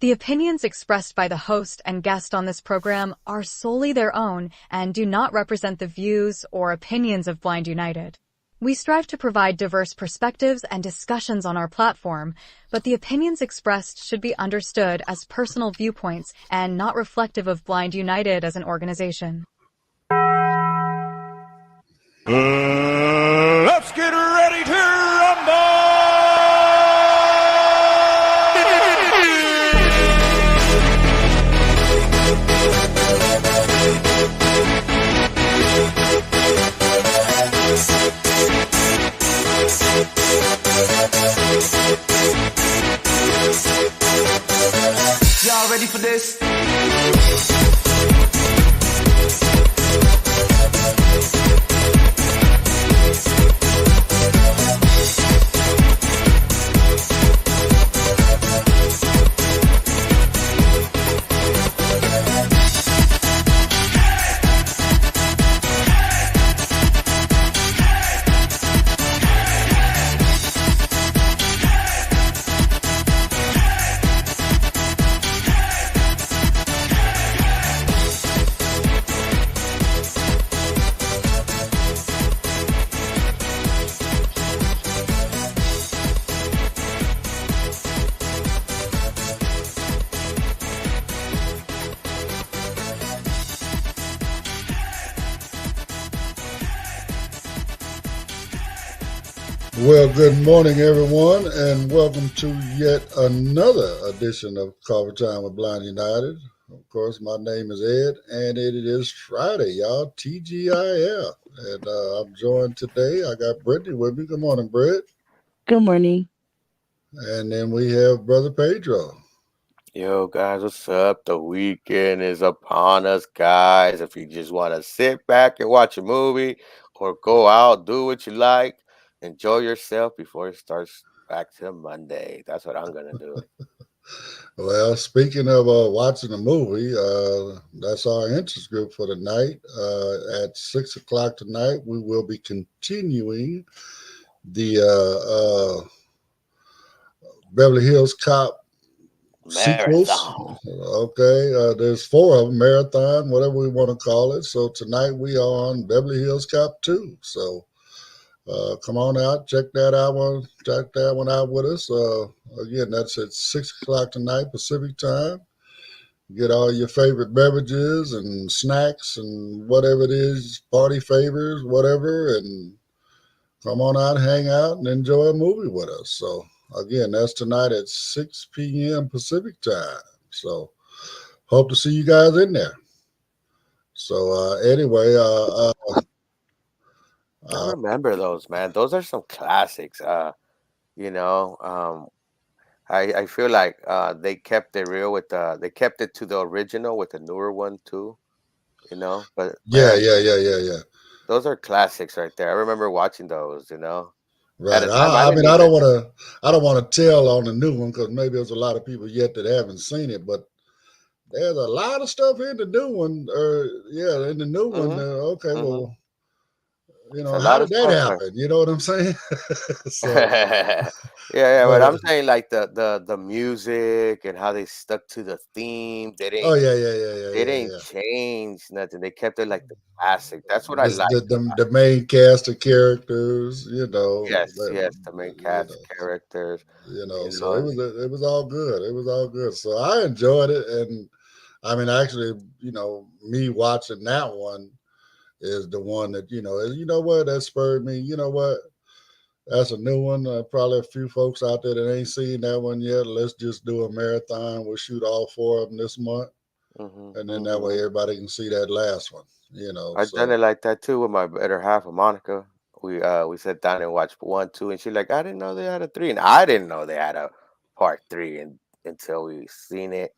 The opinions expressed by the host and guest on this program are solely their own and do not represent the views or opinions of Blind United. We strive to provide diverse perspectives and discussions on our platform, but the opinions expressed should be understood as personal viewpoints and not reflective of Blind United as an organization. Let's get ready to rumble! Y'all ready for this? Well, good morning, everyone, and welcome to yet another edition of Coffee Time with Blind United. Of course, my name is Ed, and it is Friday, y'all, TGIF. And I'm joined today. I got Brittany with me. Good morning, Britt. Good morning. And then we have Brother Pedro. Yo, guys, what's up? The weekend is upon us, guys. If you just want to sit back and watch a movie or go out, do what you like, enjoy yourself before it starts back to Monday. That's what I'm going to do. Well, speaking of watching a movie, that's our interest group for the night. At 6 o'clock tonight, we will be continuing the Beverly Hills Cop sequels. Okay, there's 4 of them, marathon, whatever we want to call it. So tonight we are on Beverly Hills Cop 2. So come on out, check that one out with us. Again, that's at 6 o'clock tonight Pacific time. Get all your favorite beverages and snacks and whatever it is, party favors, whatever, and come on out, hang out, and enjoy a movie with us. So again, that's tonight at 6 p.m. Pacific time. So hope to see you guys in there. So anyway, I remember those, man. Those are some classics. I feel like they kept it real with they kept it to the original with the newer one too. But yeah. Those are classics right there. I remember watching those. Right. I don't want to tell on the new one because maybe there's a lot of people yet that haven't seen it, but there's a lot of stuff in the new one. In the new one. Okay, well, how did that happen? You know what I'm saying? But I'm saying like the music and how they stuck to the theme. They didn't. They didn't change nothing. They kept it like the classic. That's what I like. The main cast of characters, Yes, the main cast characters. So it was all good. It was all good. So I enjoyed it, and I mean, actually, me watching that one is the one that that spurred me. You know what? That's a new one. Probably a few folks out there that ain't seen that one yet. Let's just do a marathon. We'll shoot all 4 of them this month. And then that way everybody can see that last one. I've done it like that too with my better half of Monica. We sat down and watched 1, 2, and she's like, I didn't know they had a 3, and I didn't know they had a part 3 until we seen it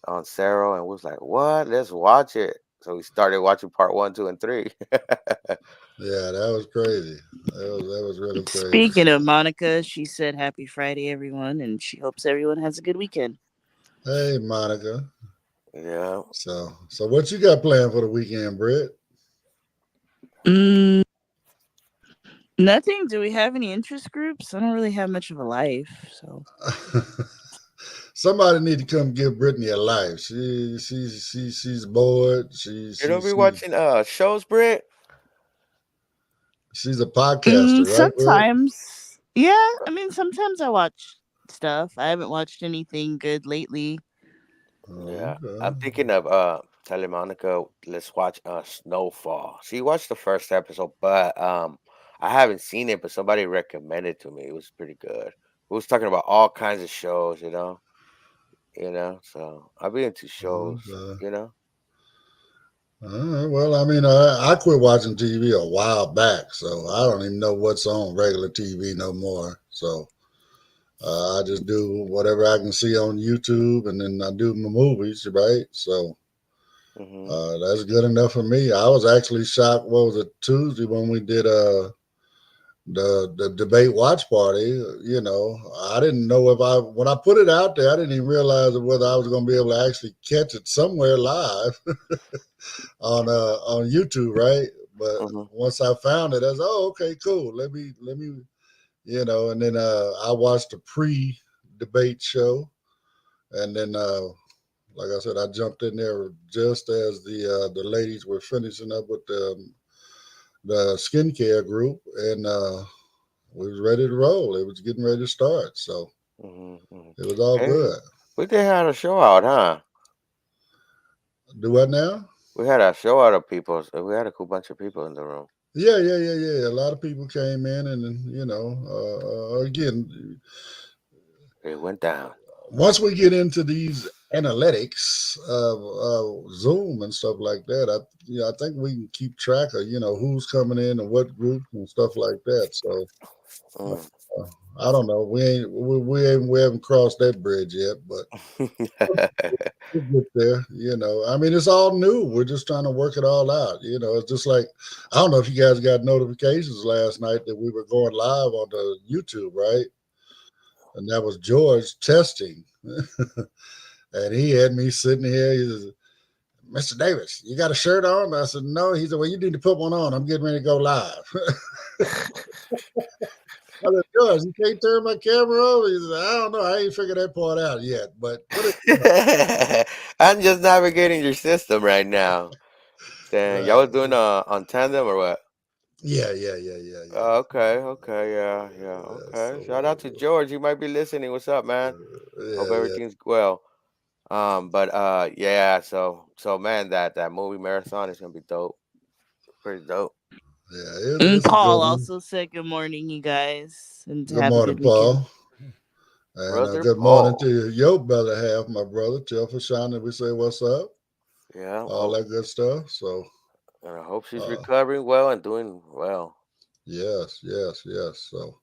on Sarah and was like, what? Let's watch it. So we started watching part 1, 2, and 3. Yeah, that was crazy. That was really crazy. Speaking of Monica, she said happy Friday, everyone, and she hopes everyone has a good weekend. Hey, Monica. Yeah. So what you got planned for the weekend, Britt? Nothing. Do we have any interest groups? I don't really have much of a life, so. somebody need to come give Brittany a life. She's bored. You don't be watching shows, Britt? She's a podcaster, right, Britt? Sometimes. Yeah, I mean, sometimes I watch stuff. I haven't watched anything good lately. Yeah, Okay. I'm thinking of telling Monica, let's watch Snowfall. She watched the first episode, but I haven't seen it, but somebody recommended it to me. It was pretty good. We was talking about all kinds of shows, So I'll be into shows, Okay. Well, I mean, I quit watching TV a while back, so I don't even know what's on regular TV no more. So I just do whatever I can see on YouTube, and then I do my movies, right? So that's good enough for me. I was actually shocked. What was it, Tuesday when we did the debate watch party? I didn't know when I put it out there, I didn't even realize whether I was going to be able to actually catch it somewhere live on YouTube, right? But once I found it, I was okay, cool. Let me, and then I watched the pre-debate show, and then like I said, I jumped in there just as the ladies were finishing up with the skincare group, and we was ready to roll. It was getting ready to start, so it was all good. We did have a show out, huh? Do what now? We had a show out of people. So we had a cool bunch of people in the room. Yeah. A lot of people came in, and again, it went down. Once we get into these analytics of Zoom and stuff like that, I think we can keep track of who's coming in and what groups and stuff like that. So I don't know. We haven't crossed that bridge yet, but we'll get there. I mean, it's all new. We're just trying to work it all out. It's just like, I don't know if you guys got notifications last night that we were going live on the YouTube, right? And that was George testing. And he had me sitting here. He says, Mr. Davis, you got a shirt on? I said, no. He said, well, you need to put one on. I'm getting ready to go live. I said, George, you can't turn my camera over? He said, I don't know. I ain't figured that part out yet. But I'm just navigating your system right now. Right. Y'all was doing on tandem or what? Yeah. Okay, yeah. Okay. So, shout out to George. You might be listening. What's up, man? Hope everything's well. Yeah. So man, that movie marathon is gonna be dope. Pretty dope. Yeah. And Paul also said good morning, you guys, and good morning, Paul. And good morning to your better half, my brother. Tell Fashana we say what's up. Yeah. All that good stuff. So. And I hope she's recovering well and doing well. Yes. So,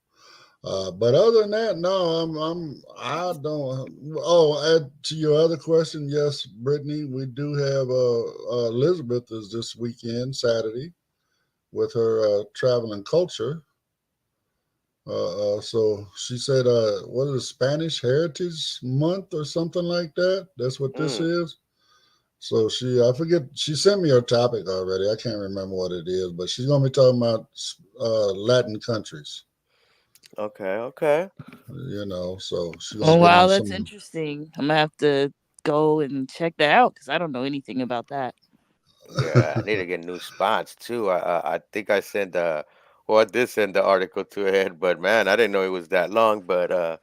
but other than that, no, I don't. Oh, to your other question, yes, Brittany, we do have Elizabeth is this weekend, Saturday, with her traveling culture. So she said, what is it, Spanish Heritage Month or something like that? That's what this is. So I forget, she sent me her topic already. I can't remember what it is, but she's going to be talking about Latin countries. Okay. So she's going to wow, that's interesting. I'm going to have to go and check that out because I don't know anything about that. Yeah, I need to get new spots too. I think I sent I did send the article to Ed, but man, I didn't know it was that long. But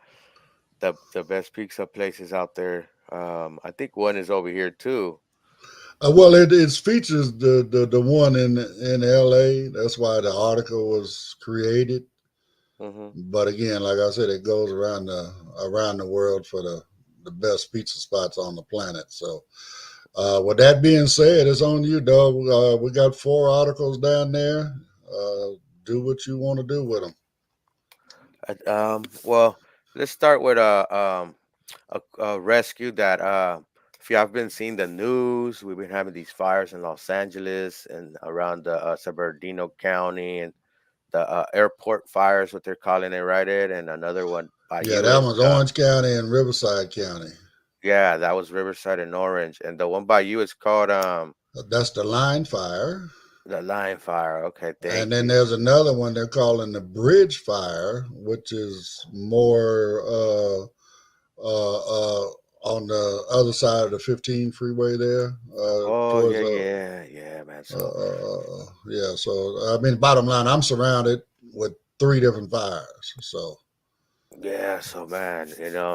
the best pizza places out there. I think one is over here too. Well, it features the one in LA. That's why the article was created. But again, like I said, it goes around the world for the best pizza spots on the planet. So, with that being said, it's on you, dog. We got 4 articles down there. Do what you want to do with them. Well, let's start with a rescue that. If you have been seeing the news, we've been having these fires in Los Angeles and around the San Bernardino County, and the airport fires, what they're calling it, right? And another one by that one's Orange County and Riverside County. Yeah, that was Riverside and Orange, and the one by you is called that's the Line Fire. The Line Fire. Okay, and then there's another one they're calling the Bridge Fire, which is more on the other side of the 15 freeway there. Oh, yeah, man. Yeah, so I mean, bottom line, I'm surrounded with 3 different fires. So yeah, so man,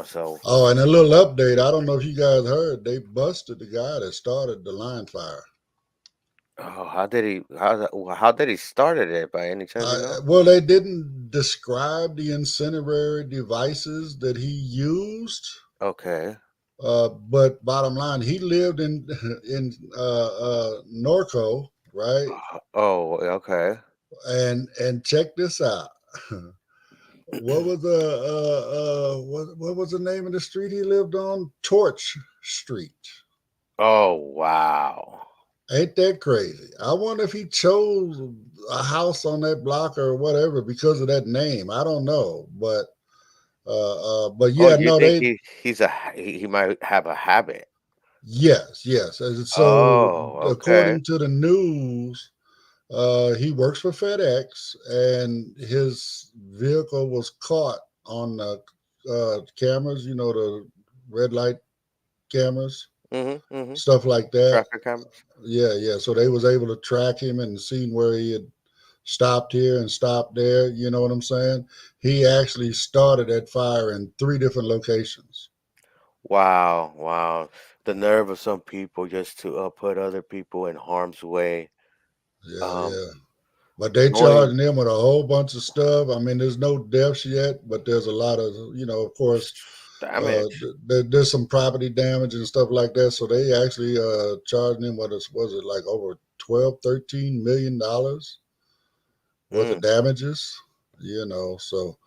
so. Oh, and a little update. I don't know if you guys heard, they busted the guy that started the line fire. Oh, how did he started it by any chance? Well, they didn't describe the incendiary devices that he used. Okay. But bottom line, he lived in Norco, right? Oh, okay. And check this out. What was what was the name of the street he lived on? Torch Street. Oh, wow. Ain't that crazy? I wonder if he chose a house on that block or whatever because of that name. I don't know, but yeah, no, he might have a habit. Yes. So okay. According to the news, he works for FedEx, and his vehicle was caught on the cameras. The red light cameras. Stuff like that. Traffic cameras. Yeah. So they was able to track him and seen where he had stopped here and stopped there. You know what I'm saying? He actually started that fire in 3 different locations. Wow. The nerve of some people just to put other people in harm's way. Yeah. But they charging him with a whole bunch of stuff. I mean, there's no deaths yet, but there's a lot of, of course, damage. There's some property damage and stuff like that. So they actually charged him, was it like over $12-13 million worth of damages? So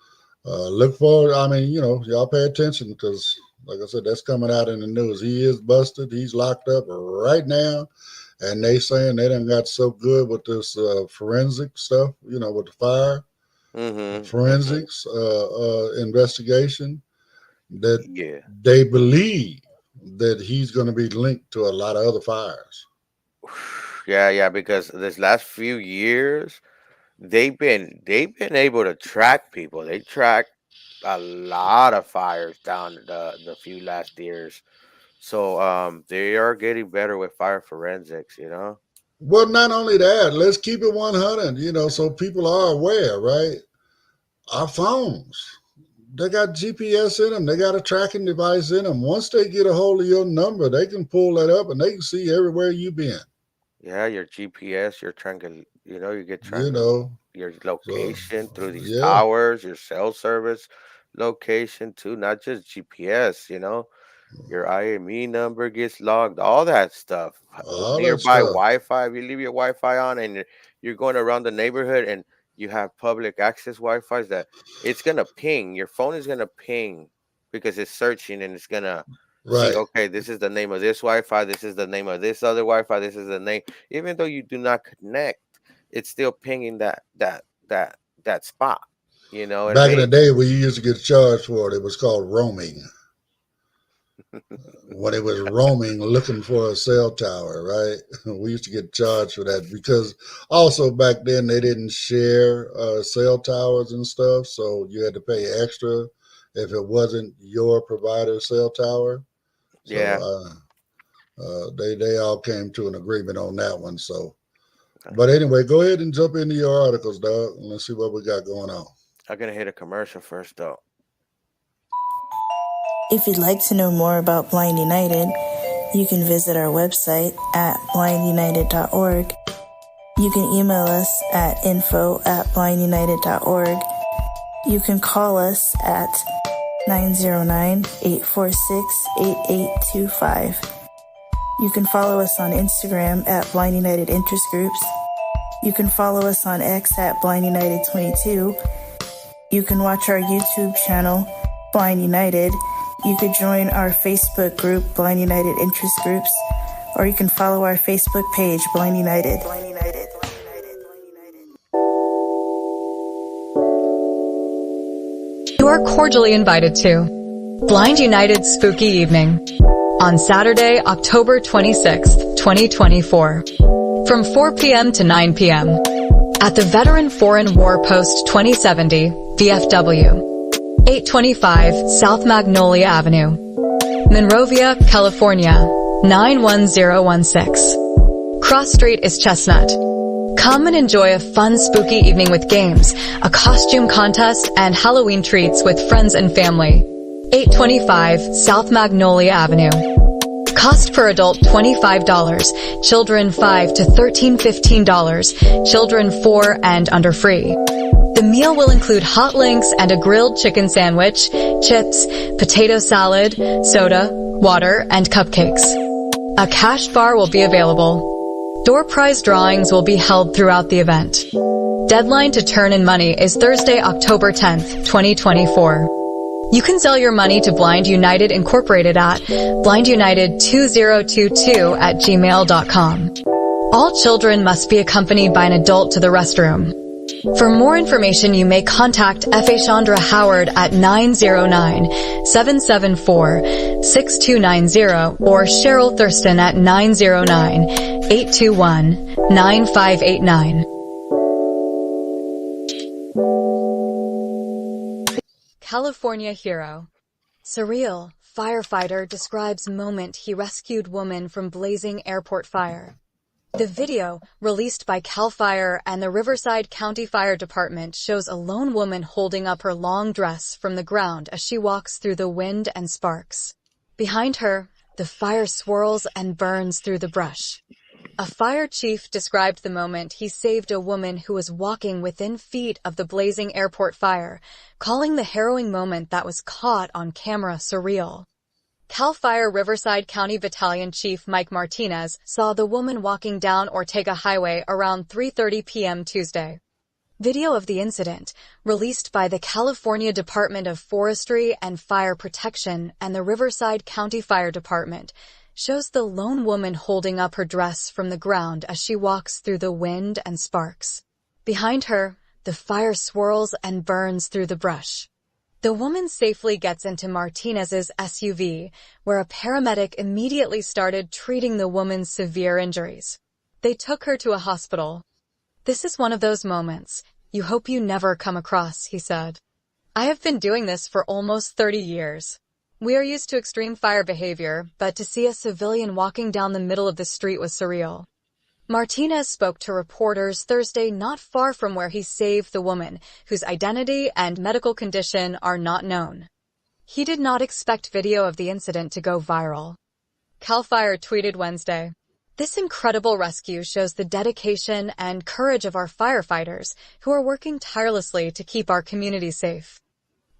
look forward. I mean, y'all pay attention because, like I said, that's coming out in the news. He is busted. He's locked up right now. And they saying they done got so good with this forensic stuff, with the fire, forensics investigation, that they believe that he's going to be linked to a lot of other fires. Yeah, because this last few years, they've been able to track people. They tracked a lot of fires down the few last years. So they are getting better with fire forensics, Well, not only that, let's keep it 100, so people are aware, right? Our phones, they got GPS in them. They got a tracking device in them. Once they get a hold of your number, they can pull that up and they can see everywhere you've been. Yeah, your GPS, you're trying to, you get your location through these towers, your cell service location too, not just GPS, your IME number gets logged, all that stuff. Nearby Wi-Fi, if you leave your Wi-Fi on and you're going around the neighborhood and you have public access Wi-Fi's, that it's going to ping. Your phone is going to ping because it's searching and it's going to see, okay, this is the name of this Wi-Fi, this is the name of this other Wi-Fi, this is the name. Even though you do not connect, it's still pinging that spot, Back in the day, we used to get charged for it. It was called roaming. When it was roaming, looking for a cell tower, right? We used to get charged for that because also back then they didn't share cell towers and stuff, so you had to pay extra if it wasn't your provider cell tower. So, they all came to an agreement on that one. So, but anyway, go ahead and jump into your articles, dog, and let's see what we got going on. I'm gonna hit a commercial first, though. If you'd like to know more about Blind United, you can visit our website at blindunited.org. You can email us at info@blindunited.org. You can call us at 909-846-8825. You can follow us on Instagram at Blind United Interest Groups. You can follow us on X at Blind United 22. You can watch our YouTube channel, Blind United. You could join our Facebook group, Blind United Interest Groups, or you can follow our Facebook page, Blind United. You are cordially invited to Blind United's Spooky Evening on Saturday, October 26th, 2024, from 4 p.m. to 9 p.m. at the Veteran Foreign War Post 2070, VFW. 825 South Magnolia Avenue. Monrovia, California, 91016. Cross Street is Chestnut. Come and enjoy a fun, spooky evening with games, a costume contest, and Halloween treats with friends and family. 825 South Magnolia Avenue. Cost per adult $25, children 5 to 13 $15, children 4 and under free. The meal will include hot links and a grilled chicken sandwich, chips, potato salad, soda, water, and cupcakes. A cash bar will be available. Door prize drawings will be held throughout the event. Deadline to turn in money is Thursday, October 10th, 2024. You can sell your money to Blind United Incorporated at blindunited2022@gmail.com. All children must be accompanied by an adult to the restroom. For more information, you may contact F.A. Chandra Howard at 909-774-6290 or Cheryl Thurston at 909-821-9589. California hero. Surreal. Firefighter describes moment he rescued woman from blazing airport fire. The video, released by CAL FIRE and the Riverside County Fire Department, shows a lone woman holding up her long dress from the ground as she walks through the wind and sparks. Behind her, the fire swirls and burns through the brush. A fire chief described the moment he saved a woman who was walking within feet of the blazing airport fire, calling the harrowing moment that was caught on camera surreal. CAL FIRE Riverside County Battalion Chief Mike Martinez saw the woman walking down Ortega Highway around 3:30 p.m. Tuesday. Video of the incident, released by the California Department of Forestry and Fire Protection and the Riverside County Fire Department, shows the lone woman holding up her dress from the ground as she walks through the wind and sparks. Behind her, the fire swirls and burns through the brush. The woman safely gets into Martinez's SUV, where a paramedic immediately started treating the woman's severe injuries. They took her to a hospital. "This is one of those moments you hope you never come across," he said. "I have been doing this for almost 30 years. We are used to extreme fire behavior, but to see a civilian walking down the middle of the street was surreal." Martinez spoke to reporters Thursday not far from where he saved the woman, whose identity and medical condition are not known. He did not expect video of the incident to go viral. CAL FIRE tweeted Wednesday, "This incredible rescue shows the dedication and courage of our firefighters who are working tirelessly to keep our community safe."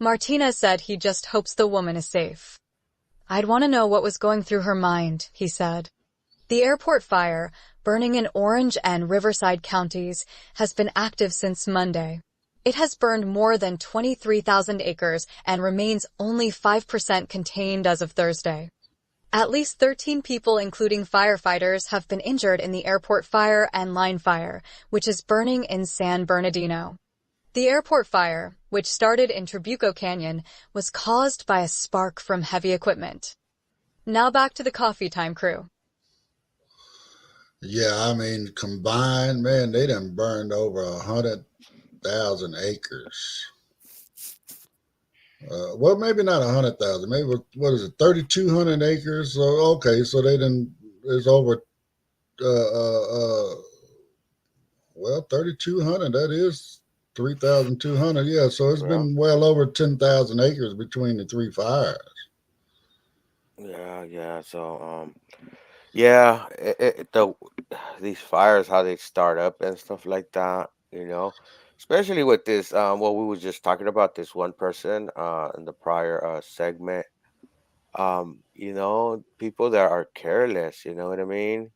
Martinez said he just hopes the woman is safe. "I'd want to know what was going through her mind," he said. The airport fire, burning in Orange and Riverside counties, has been active since Monday. It has burned more than 23,000 acres and remains only 5% contained as of Thursday. At least 13 people, including firefighters, have been injured in the airport fire and line fire, which is burning in San Bernardino. The airport fire, which started in Trabuco Canyon, was caused by a spark from heavy equipment. Now back to the Coffee Time crew. Yeah, I mean, combined, man, they done burned over 100,000 acres. Well, maybe not 100,000. Maybe, what is it, 3,200 acres? So, okay, so they done, it's over, well, 3,200, that is 3,200. Yeah, so it's been well over 10,000 acres between the three fires. Yeah. So, these fires, how they start up and stuff like that, especially with this, what we were just talking about, this one person in the prior segment, people that are careless, you know what I mean?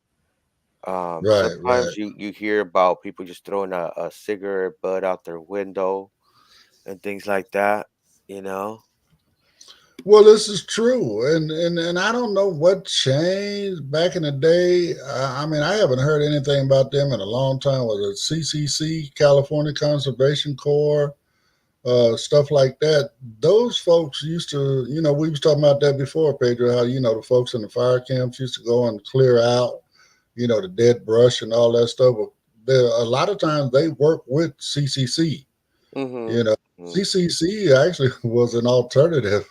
Sometimes you hear about people just throwing a cigarette butt out their window and things like that, Well, this is true, and I don't know what changed back in the day. I mean, I haven't heard anything about them in a long time. Was it CCC, California Conservation Corps, stuff like that? Those folks used to, we was talking about that before, Pedro, how, the folks in the fire camps used to go and clear out, the dead brush and all that stuff. But a lot of times they work with CCC, CCC actually was an alternative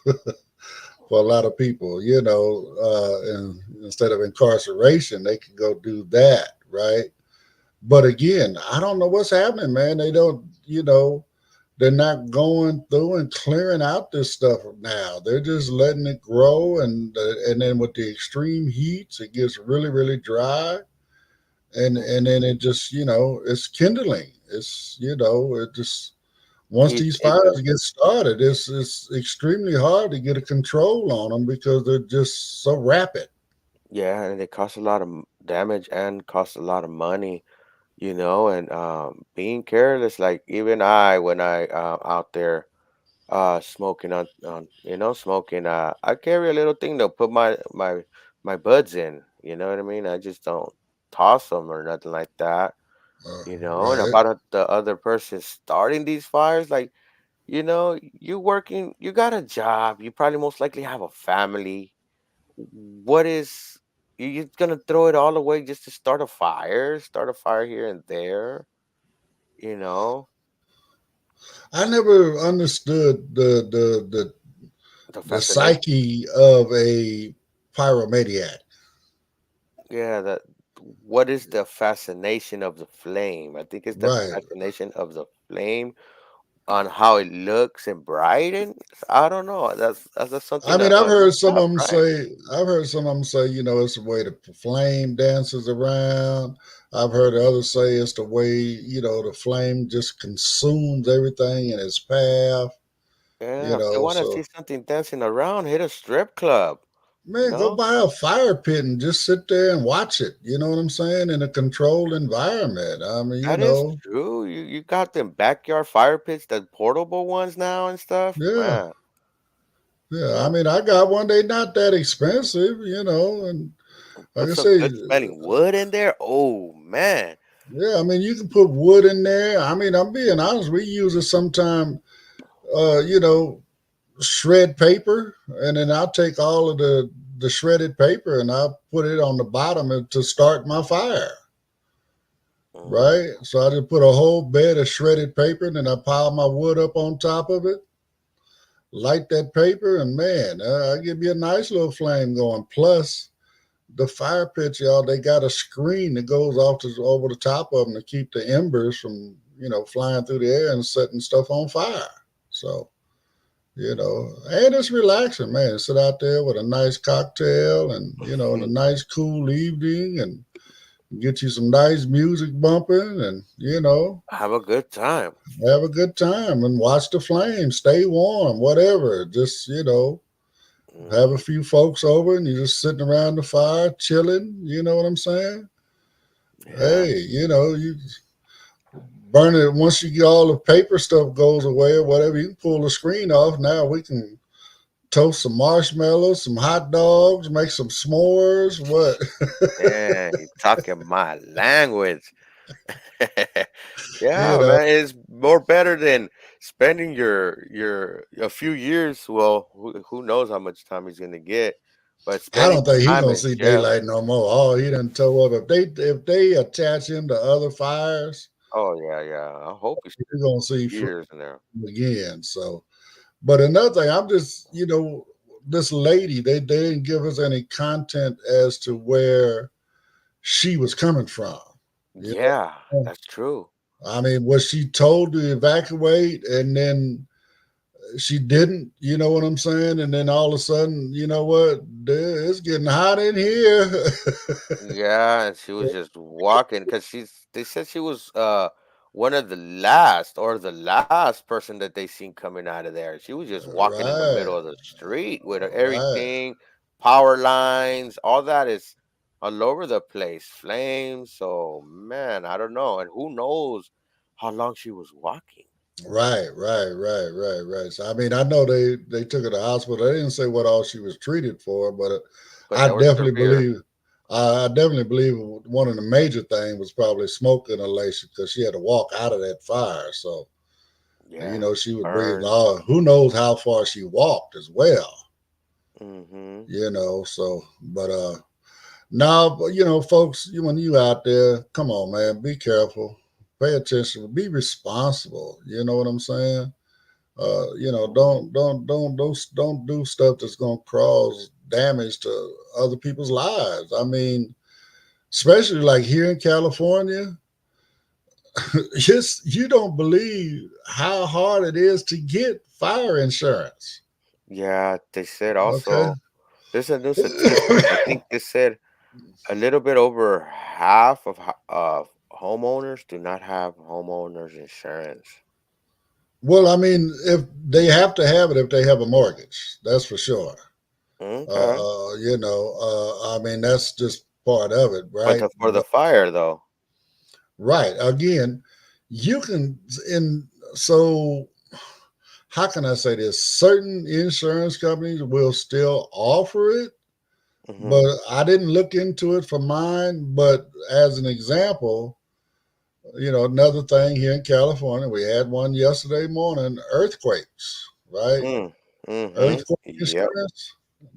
for a lot of people, and instead of incarceration, they can go do that, right? But again, I don't know what's happening, man. They don't, they're not going through and clearing out this stuff now. They're just letting it grow, and then with the extreme heats, it gets really, really dry, and then it just, it's kindling. It just once these fires get started, it's extremely hard to get a control on them because they're just so rapid. Yeah, and it costs a lot of damage and costs a lot of money, and being careless, like even when I out there smoking smoking, I carry a little thing to put my buds in, you know what I mean? I just don't toss them or nothing like that, and Right. about the other person starting these fires, like, you working, you got a job, you probably most likely have a family. What is you gonna throw it all away just to start a fire here and there, you know? I never understood The the fascination. psyche of a pyromaniac. Yeah, that what is the fascination of the flame? I think it's the Right. fascination of the flame on how it looks and brightens. I don't know. That's something I mean, that looks not bright. I've heard some of them say, it's the way the flame dances around. I've heard others say it's the way, the flame just consumes everything in its path, Yeah, if they want to see so something dancing around, hit a strip club, you man, go know? buy a fire pit and just sit there and watch it. You know what I'm saying? In a controlled environment. I mean, That is true. You got them backyard fire pits, the portable ones now and stuff. yeah, Man, yeah. I yeah. mean, I got one. They not that expensive, and like Put I some say, good smelling wood in there. Oh man. yeah. I mean, you can put wood in there. I mean, I'm being honest. We use it sometime. Uh, you know, Shred paper, and then I'll take all of the shredded paper and I'll put it on the bottom to start my fire. Mm, Right. So I just put a whole bed of shredded paper, and then I pile my wood up on top of it, light that paper, and man, I give you a nice little flame going. Plus, the fire pits, y'all, they got a screen that goes over the top of them to keep the embers from, flying through the air and setting stuff on fire. So, and it's relaxing, man. Sit out there with a nice cocktail and, in a nice cool evening and get you some nice music bumping and, have a good time. have a good time and watch the flames, stay warm, whatever. Just, have a Mhm. few folks over and you're just sitting around the fire, chilling. You know what I'm saying? Yeah. Hey, you burn it. Once you get all the paper stuff goes away or whatever, you can pull the screen off. Now we can toast some marshmallows, some hot dogs, make some s'mores. What? Yeah, you talking my language. you Yeah, know, man, it's more better than spending your a few years. Well, who knows how much time he's gonna get, but I spending don't think he's time gonna in see jail. daylight no more. Oh, he done tow up. If they attach him to other fires, Oh yeah, yeah. I hope he's you're gonna see fruit years in there. again. So, but another thing, I'm just, this lady, they didn't give us any content as to where she was coming from. You Yeah, know, that's true. I mean, was she told to evacuate and then she didn't? You know what I'm saying? And then all of a sudden, you know what? It's getting hot in here. Yeah, and she was just walking because they said she was one of the last or the last person that they seen coming out of there. She was just walking in the Right, middle of the street with right, everything, power lines, all that is all over the place, flames. So man, I don't know, and who knows how long she was walking. right. So I mean, I know they took her to the hospital. They didn't say what all she was treated for, but But I they were definitely severe. believe. I definitely believe one of the major things was probably smoke inhalation because she had to walk out of that fire. So Yeah, she was breathing burn. all. Who knows how far she walked as well. Mm-hmm. So but now, but folks, when you out there, come on, man, be careful, pay attention, be responsible. You know what I'm saying? Don't do stuff that's going to cause damage to other people's lives. I mean, especially like here in California, you don't believe how hard it is to get fire insurance. Yeah, they said Okay. also there's a new statistic. I think they said a little bit over half of homeowners do not have homeowners insurance. Well, I mean, if they have to have it if they have a mortgage, that's for sure. Okay, I mean, that's just part of it, but right? for the fire though. Right. Again, you can in so how can I say this? Certain insurance companies will still offer it, Hmm. but I didn't look into it for mine. But as an example, another thing here in California, we had one yesterday morning, earthquakes, right? Mm-hmm. Earthquake Yep. insurance,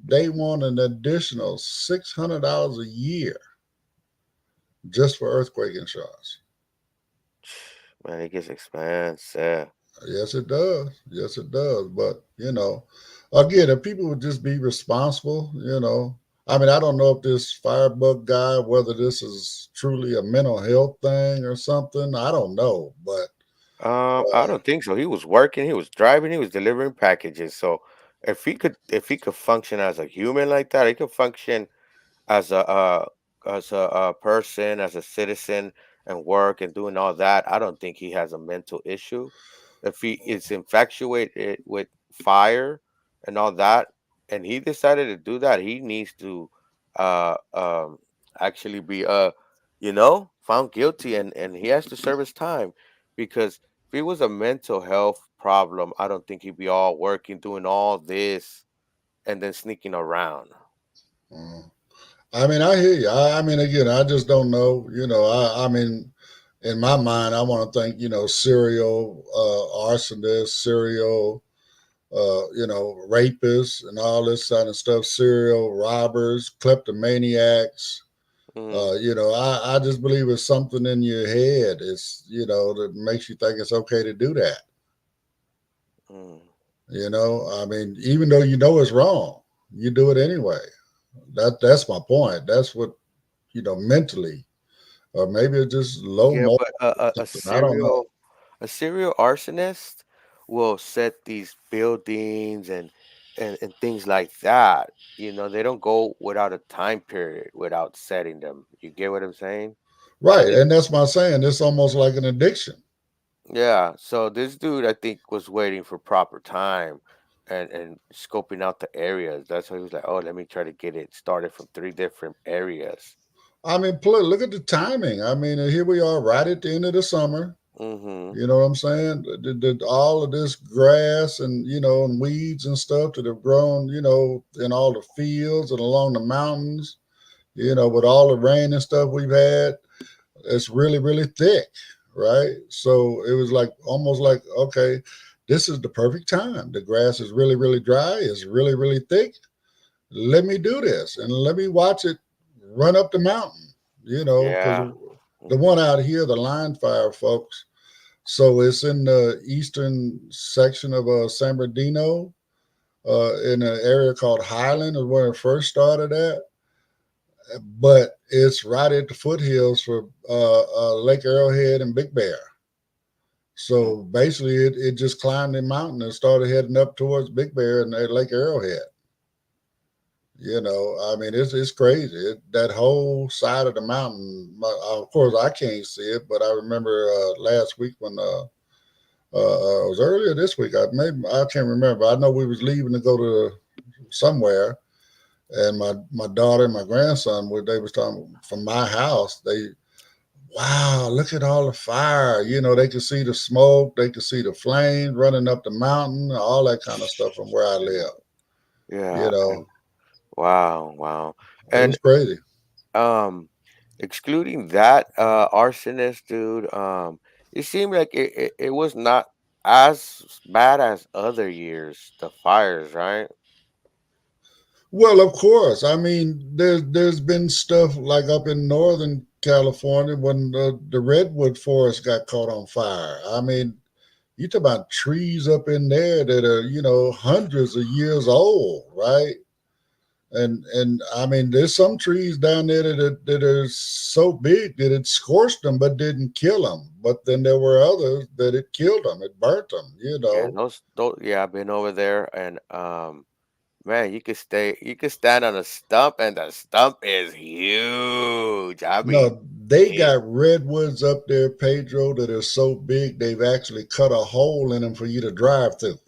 they want an additional $600 a year just for earthquake insurance. Man, it gets expensive. Yes, it does. Yes, it does. But, again, if people would just be responsible, I mean, I don't know if this firebug guy, whether this is truly a mental health thing or something. I don't know. But I don't think so. He was working, he was driving, he was delivering packages. So if he could function as a human like that, he could function as a person, as a citizen, and work and doing all that. I don't think he has a mental issue. If he is infatuated with fire and all that, and he decided to do that, he needs to uh um actually be found guilty, and he has to serve his time, because if it was a mental health problem, I don't think he'd be all working, doing all this, and then sneaking around. uh, I mean, I hear you. I mean, again, I just don't know. I mean, in my mind, I want to think, serial arsonist, serial rapists and all this kind of stuff, serial robbers, kleptomaniacs. Mm, I just believe it's something in your head. It's, that makes you think it's okay to do that. mm. I mean, even though you know it's wrong, you do it anyway. That's my point. That's what, mentally, or maybe it's just low Yeah, moral but or something. I don't know. a serial arsonist will set these buildings and things like that. They don't go without a time period without setting them. You get what I'm saying? So Right. this, And that's my saying. It's almost like an addiction. yeah. So this dude, I think, was waiting for proper time and scoping out the areas. That's why he was like, "Oh, let me try to get it started from three different areas." I mean, look at the timing. I mean, here we are right at the end of the summer. Mm-hmm. You know what I'm saying? All of this grass and, and weeds and stuff that have grown, in all the fields and along the mountains, with all the rain and stuff we've had, it's really, really thick, right? So it was like almost like, okay, this is the perfect time. The grass is really, really dry. It's really, really thick. Let me do this and let me watch it run up the mountain, because Yeah. the one out here, the line fire, folks. So it's in the eastern section of San Bernardino, in an area called Highland, is where it first started at. But it's right at the foothills for Lake Arrowhead and Big Bear. Mm, So basically, it just climbed the mountain and started heading up towards Big Bear and Lake Arrowhead. I mean, it's crazy. That whole side of the mountain. Of course, I can't see it, but I remember last week when it was earlier this week. I can't remember. I know we was leaving to go to somewhere, and my daughter and my grandson, they was talking from my house. Wow, look at all the fire. They could see the smoke, they could see the flames running up the mountain, all that kind of stuff from where I live. You yeah. know, Wow, wow. it was And crazy. um excluding that arsonist dude, it seemed like it was not as bad as other years, the fires, right? Well, of course. I mean, there's been stuff like up in Northern California when the redwood forest got caught on fire. I mean, You talk about trees up in there that are hundreds of years old, right? And I mean, there's some trees down there that are so big that it scorched them but didn't kill them. But then there were others that it killed them, it burnt them. Yeah, those yeah, I've been over there and man, you could stand on a stump and the stump is huge. I mean, No, they big. got redwoods up there, Pedro, that are so big they've actually cut a hole in them for you to drive through.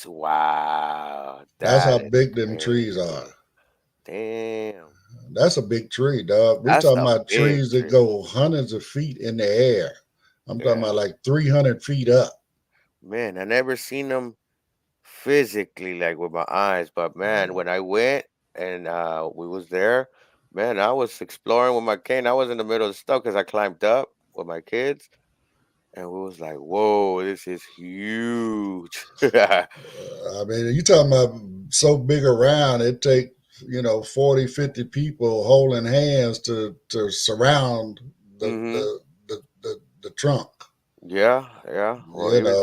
Wow, That's how that is big them trees are. crazy. Damn, That's a big tree, dog. We that's talking a about big trees that tree. go hundreds of feet in the air. I'm talking Yeah, about like 300 feet up. man, I never seen them physically like with my eyes, but man, when I went and we was there, man, I was exploring with my cane. I was in the middle of the stuff because I climbed up with my kids, and we was like, "Whoa, this is huge." I mean, you talking about so big around, it take 40, 50 people holding hands to surround the hmm the the trunk. Yeah, yeah. Well, You know, even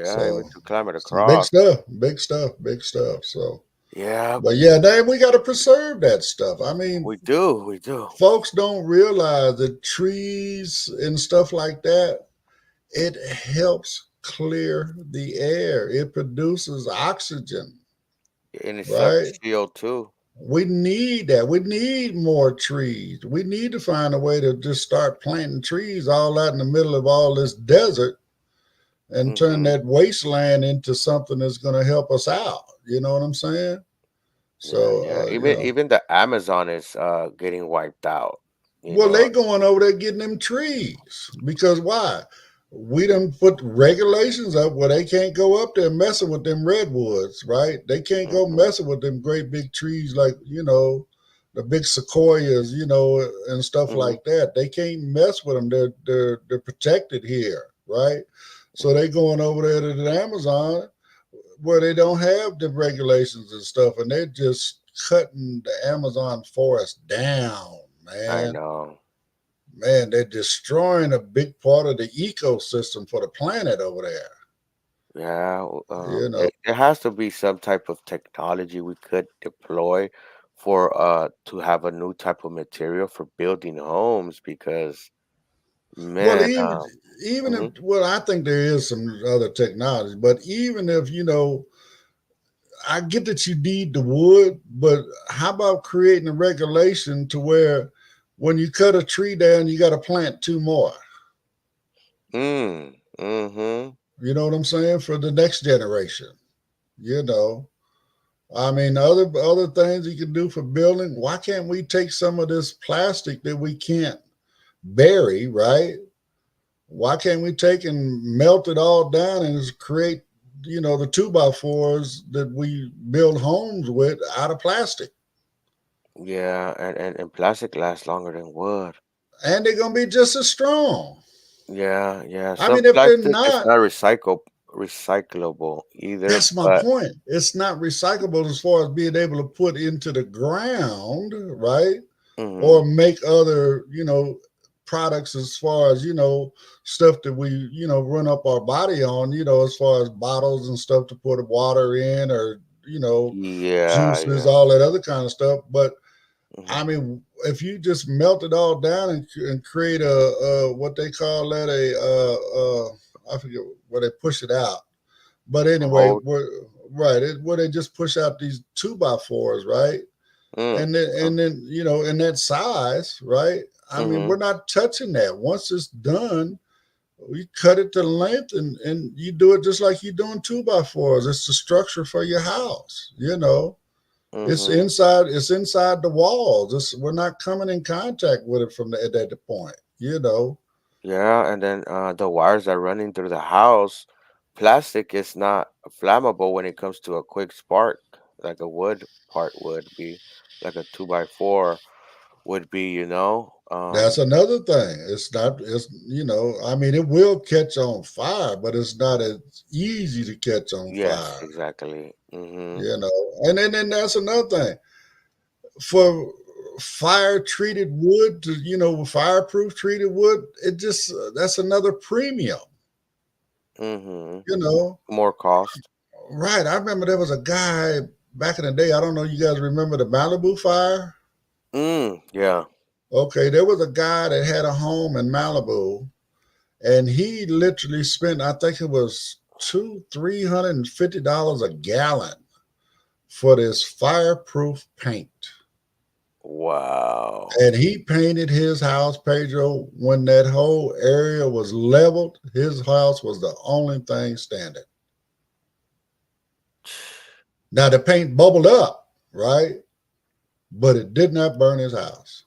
so to climb it some big across. stuff, big stuff, big stuff. So, Yeah, but yeah, then we got to preserve that stuff. I mean, we do, we do. folks don't realize that trees and stuff like that, it helps clear the air. It produces oxygen, And it right? sucks CO2. We need that. We need more trees. We need to find a way to just start planting trees all out in the middle of all this desert and turn hmm that wasteland into something that's going to help us out. You know what I'm saying? Yeah, So, yeah. Even the Amazon is getting wiped out. You well, know. they going over there getting them trees because why? We done put regulations up where they can't go up there messing with them redwoods, right? They can't go hmm messing with them great big trees like, the big sequoias, and stuff hmm like that. They can't mess with them. They're protected here, right? So they going over there to the Amazon where they don't have the regulations and stuff, and they're just cutting the Amazon forest down, I man. know. Man, they're destroying a big part of the ecosystem for the planet over there. Yeah, You know, there has to be some type of technology we could deploy for to have a new type of material for building homes because well, man, even if mhm. well, I think there is some other technology, but even if I get that you need the wood, but how about creating a regulation to where when you cut a tree down, you got to plant two more. Mhm. You know what I'm saying? For the next generation. You know, I mean, other things you can do for building. Why can't we take some of this plastic that we can't bury, right? Why can't we take and melt it all down and just create, the two by fours that we build homes with out of plastic? Yeah, and plastic lasts longer than wood. And they're gonna be just as strong. Yeah, yeah. I Some mean, if they're plastic is not, not recyclable either, that's my but point. It's not recyclable as far as being able to put into the ground, right? mhm. Or make other, products as far as, stuff that we, run up our body on, as far as bottles and stuff to put water in or, Yeah, juices, yeah. all that other kind of stuff. But Mhm. I mean, if you just melt it all down and create a what they call that I forget where they push it out, but anyway, Mold. where they just push out these two by fours, right? Mm. And then in that size, right? I mean, we're Mhm. not touching that. Once it's done, we cut it to length and you do it just like you're doing two by fours. It's the structure for your house, Mhm. it's inside the walls. We're not coming in contact with it at that point. Yeah, and then the wires that are running through the house, plastic is not flammable when it comes to a quick spark, like a wood part would be, like a 2x4 would be, you know. That's another thing. It's not, I mean, it will catch on fire, but it's not as easy to catch on Yes, fire, exactly. Mm-hmm. you know. And then that's another thing. For fire treated wood to, fireproof treated wood, that's another premium. Mm-hmm. You know, More cost. right? I remember there was a guy back in the day. I don't know. You guys remember the Malibu fire? Yeah. Okay, there was a guy that had a home in Malibu, and he literally spent, I think it was $350 a gallon for this fireproof paint. Wow. And he painted his house, Pedro, when that whole area was leveled. His house was the only thing standing. Now the paint bubbled up, right? But it did not burn his house.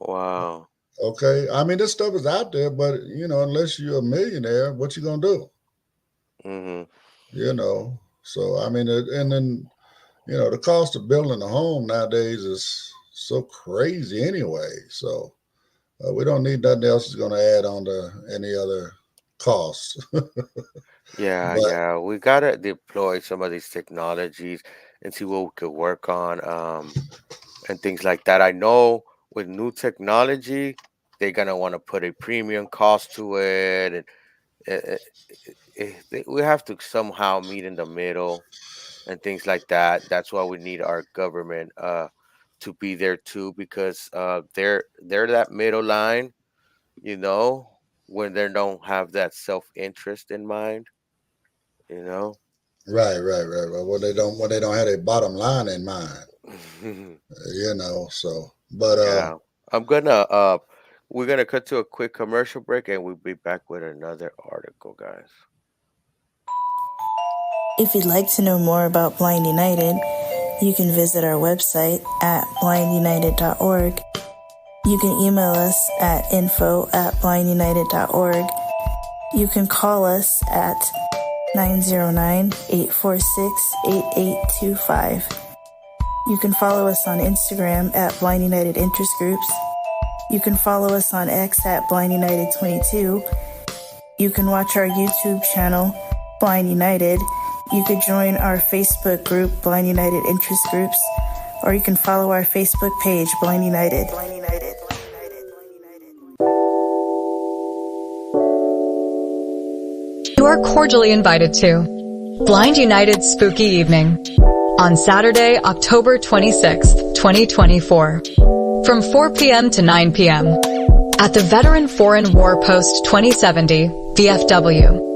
Wow. Okay, I mean this stuff is out there, but you know, unless you're a millionaire, what you gonna do? Mm-hmm. You know, so I mean, and then you know, the cost of building a home nowadays is so crazy anyway. So we don't need nothing else that's going to add on to any other costs. Yeah, But yeah. We gotta deploy some of these technologies and see what we could work on, and things like that. I know with new technology, they're gonna want to put a premium cost to it, and we have to somehow meet in the middle and things like that. That's why we need our government to be there too, because they're that middle line, you know, when they don't have that self interest in mind, you know. right. When they don't have a bottom line in mind, you know. So, but Yeah. I'm gonna we're gonna cut to a quick commercial break and we'll be back with another article, guys. If you'd like to know more about Blind United, you can visit our website at blindunited.org. You can email us at info@blindunited.org. You can call us at 909-846-8825. You can follow us on Instagram at Blind United Interest Groups. You can follow us on X at Blind United 22. You can watch our YouTube channel, Blind United. You could join our Facebook group, Blind United Interest Groups, or you can follow our Facebook page, Blind United. You are cordially invited to Blind United's Spooky Evening on Saturday, October 26th, 2024, from 4 p.m. to 9 p.m. at the Veteran Foreign War Post 2070, VFW,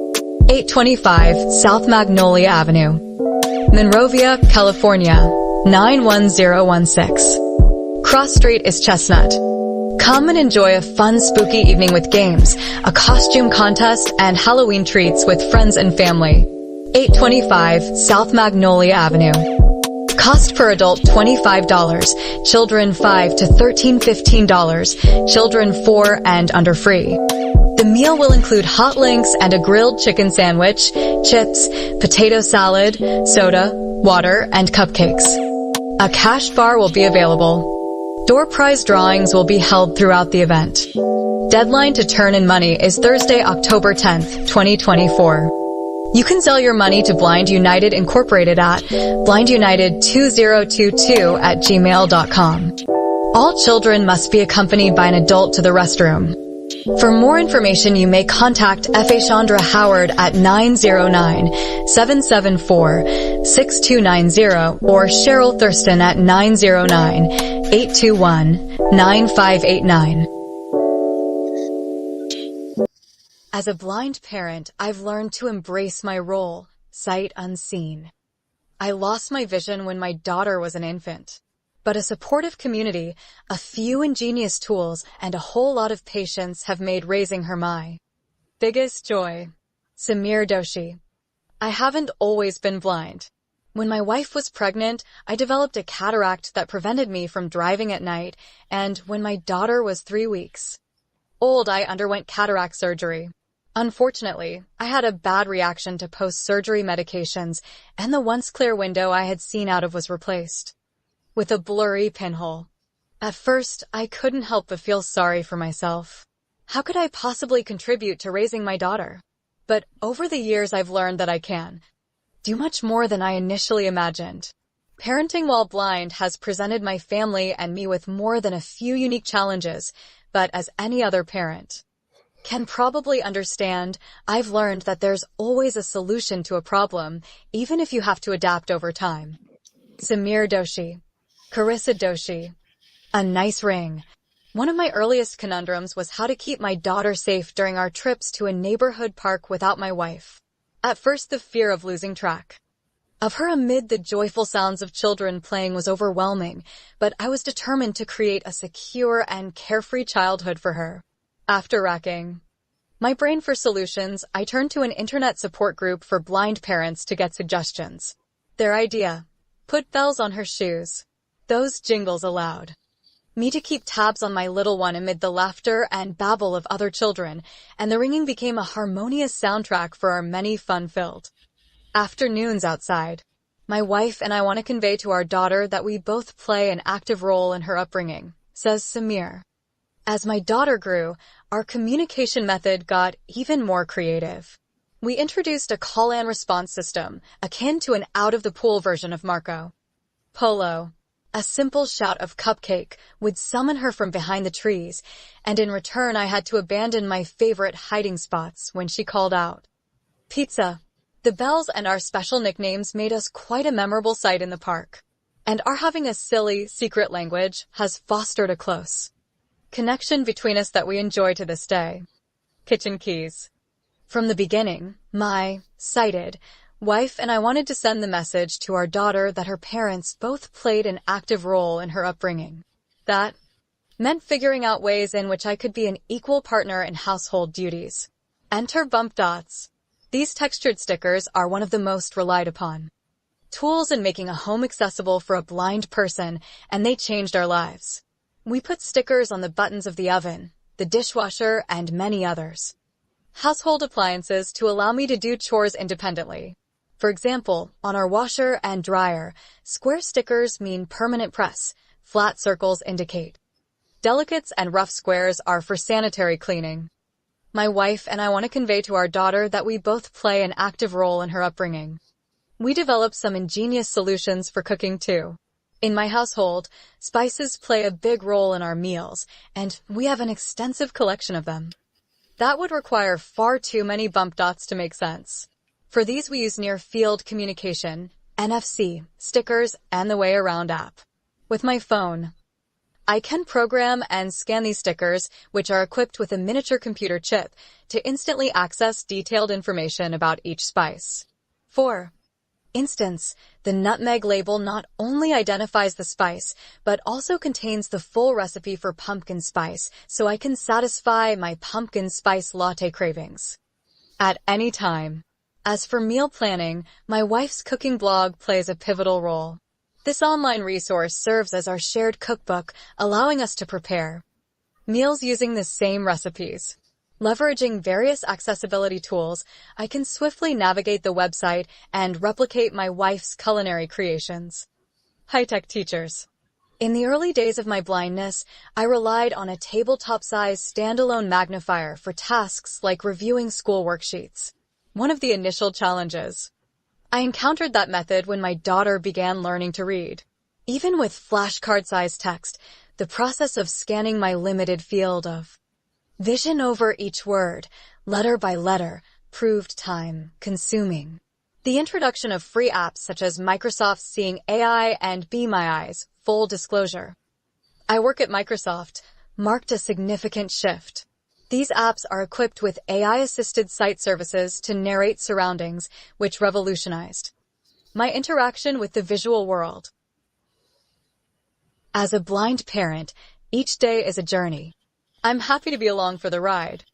825 South Magnolia Avenue, Monrovia, California, 91016. Cross Street is Chestnut. Come and enjoy a fun, spooky evening with games, a costume contest, and Halloween treats with friends and family. 825 South Magnolia Avenue. Cost per adult $25, children $5 to $13, $15, children 4 and under free. The meal will include hot links and a grilled chicken sandwich, chips, potato salad, soda, water, and cupcakes. A cash bar will be available. Door prize drawings will be held throughout the event. Deadline to turn in money is Thursday, October 10th, 2024. You can sell your money to Blind United Incorporated at blindunited2022@gmail.com. All children must be accompanied by an adult to the restroom. For more information, you may contact F.A. Chandra Howard at 909-774-6290 or Cheryl Thurston at 909-821-9589. As a blind parent, I've learned to embrace my role, sight unseen. I lost my vision when my daughter was an infant. But a supportive community, a few ingenious tools, and a whole lot of patience have made raising her my biggest joy. Samir Doshi. I haven't always been blind. When my wife was pregnant, I developed a cataract that prevented me from driving at night, and when my daughter was 3 weeks old, I underwent cataract surgery. Unfortunately, I had a bad reaction to post-surgery medications, and the once clear window I had seen out of was replaced with a blurry pinhole. At first, I couldn't help but feel sorry for myself. How could I possibly contribute to raising my daughter? But over the years, I've learned that I can do much more than I initially imagined. Parenting while blind has presented my family and me with more than a few unique challenges, but as any other parent, can probably understand, I've learned that there's always a solution to a problem, even if you have to adapt over time. Samir Doshi. Carissa Doshi. A nice ring. One of my earliest conundrums was how to keep my daughter safe during our trips to a neighborhood park without my wife. At first, the fear of losing track of her amid the joyful sounds of children playing was overwhelming, but I was determined to create a secure and carefree childhood for her. After racking my brain for solutions, I turned to an internet support group for blind parents to get suggestions. Their idea: put bells on her shoes. Those jingles allowed me to keep tabs on my little one amid the laughter and babble of other children, and the ringing became a harmonious soundtrack for our many fun-filled afternoons outside. My wife and I want to convey to our daughter that we both play an active role in her upbringing, says Samir. As my daughter grew, our communication method got even more creative. We introduced a call and response system, akin to an out-of-the-pool version of Marco Polo. A simple shout of cupcake would summon her from behind the trees, and in return I had to abandon my favorite hiding spots when she called out pizza. The bells and our special nicknames made us quite a memorable sight in the park, and our having a silly, secret language has fostered a close connection between us that we enjoy to this day. Kitchen keys. From the beginning, my sighted wife and I wanted to send the message to our daughter that her parents both played an active role in her upbringing. That meant figuring out ways in which I could be an equal partner in household duties. Enter bump dots. These textured stickers are one of the most relied upon tools in making a home accessible for a blind person, and they changed our lives. We put stickers on the buttons of the oven, the dishwasher, and many others. Household appliances to allow me to do chores independently. For example, on our washer and dryer, square stickers mean permanent press, flat circles indicate delicates, and rough squares are for sanitary cleaning. My wife and I want to convey to our daughter that we both play an active role in her upbringing. We developed some ingenious solutions for cooking too. In my household, spices play a big role in our meals, and we have an extensive collection of them. That would require far too many bump dots to make sense. For these we use near-field communication, NFC, stickers, and the Way Around app. With my phone, I can program and scan these stickers, which are equipped with a miniature computer chip, to instantly access detailed information about each spice. For instance, the nutmeg label not only identifies the spice, but also contains the full recipe for pumpkin spice, so I can satisfy my pumpkin spice latte cravings at any time. As for meal planning, my wife's cooking blog plays a pivotal role. This online resource serves as our shared cookbook, allowing us to prepare meals using the same recipes. Leveraging various accessibility tools, I can swiftly navigate the website and replicate my wife's culinary creations. High-tech teachers. In the early days of my blindness, I relied on a tabletop-sized standalone magnifier for tasks like reviewing school worksheets. One of the initial challenges I encountered that method when my daughter began learning to read. Even with flashcard-sized text, the process of scanning my limited field of vision over each word, letter by letter, proved time-consuming. The introduction of free apps such as Microsoft's Seeing AI and Be My Eyes, full disclosure, I work at Microsoft, marked a significant shift. These apps are equipped with AI-assisted site services to narrate surroundings, which revolutionized my interaction with the visual world. As a blind parent, each day is a journey. I'm happy to be along for the ride.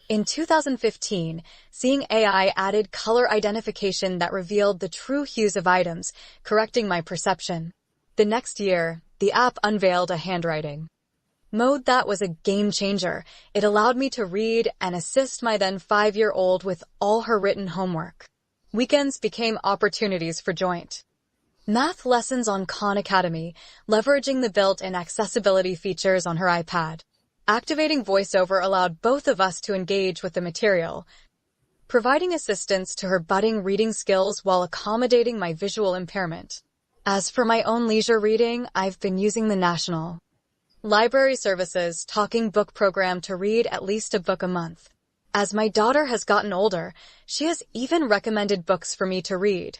In 2015, Seeing AI added color identification that revealed the true hues of items, correcting my perception. The next year, the app unveiled a handwriting mode that was a game changer. It allowed me to read and assist my then 5-year-old with all her written homework. Weekends became opportunities for joint math lessons on Khan Academy, leveraging the built-in accessibility features on her iPad. Activating VoiceOver allowed both of us to engage with the material, providing assistance to her budding reading skills while accommodating my visual impairment. As for my own leisure reading, I've been using the National Library Services Talking Book program to read at least a book a month. As my daughter has gotten older, she has even recommended books for me to read.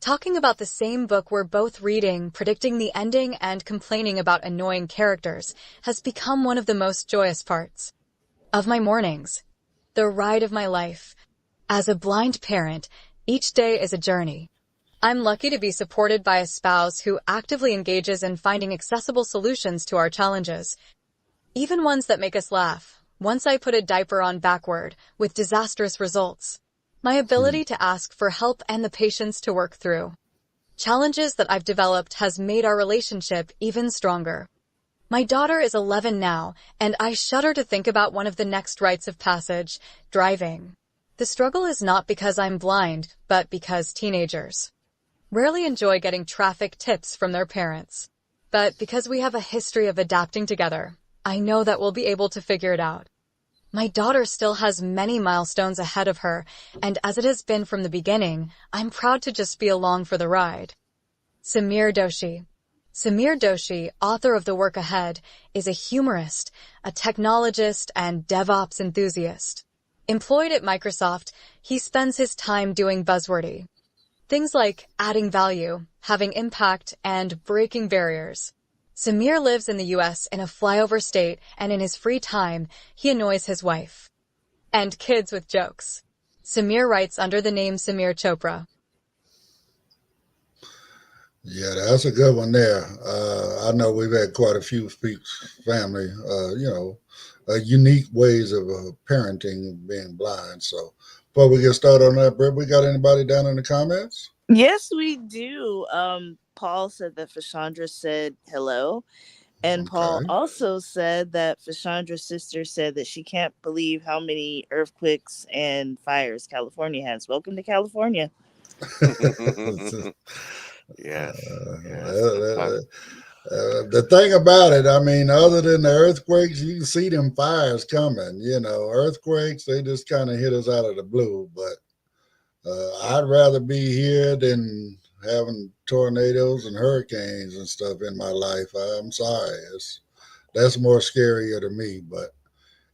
Talking about the same book we're both reading, predicting the ending, and complaining about annoying characters has become one of the most joyous parts of my mornings. The ride of my life. As a blind parent, each day is a journey. I'm lucky to be supported by a spouse who actively engages in finding accessible solutions to our challenges, even ones that make us laugh. Once I put a diaper on backward, with disastrous results. My ability to ask for help and the patience to work through challenges that I've developed has made our relationship even stronger. My daughter is 11 now, and I shudder to think about one of the next rites of passage, driving. The struggle is not because I'm blind, but because teenagers rarely enjoy getting traffic tips from their parents. But because we have a history of adapting together, I know that we'll be able to figure it out. My daughter still has many milestones ahead of her, and as it has been from the beginning, I'm proud to just be along for the ride. Samir Doshi. Samir Doshi, author of The Work Ahead, is a humorist, a technologist, and DevOps enthusiast. Employed at Microsoft, he spends his time doing buzzwordy things like adding value, having impact, and breaking barriers. Samir lives in the U.S. in a flyover state, and in his free time, he annoys his wife and kids with jokes. Samir writes under the name Samir Chopra. Yeah, that's a good one there. I know we've had quite a few family, unique ways of parenting being blind. So before we get started on that, Britt, we got anybody down in the comments? Yes, we do. Paul said that Fashandra said hello. And Paul also said that Fashandra's sister said that she can't believe how many earthquakes and fires California has. Welcome to California. Yes. The thing about it, I mean, other than the earthquakes, you can see them fires coming. Earthquakes, they just kind of hit us out of the blue. But I'd rather be here than having tornadoes and hurricanes and stuff in my life. I'm sorry, that's more scarier to me. But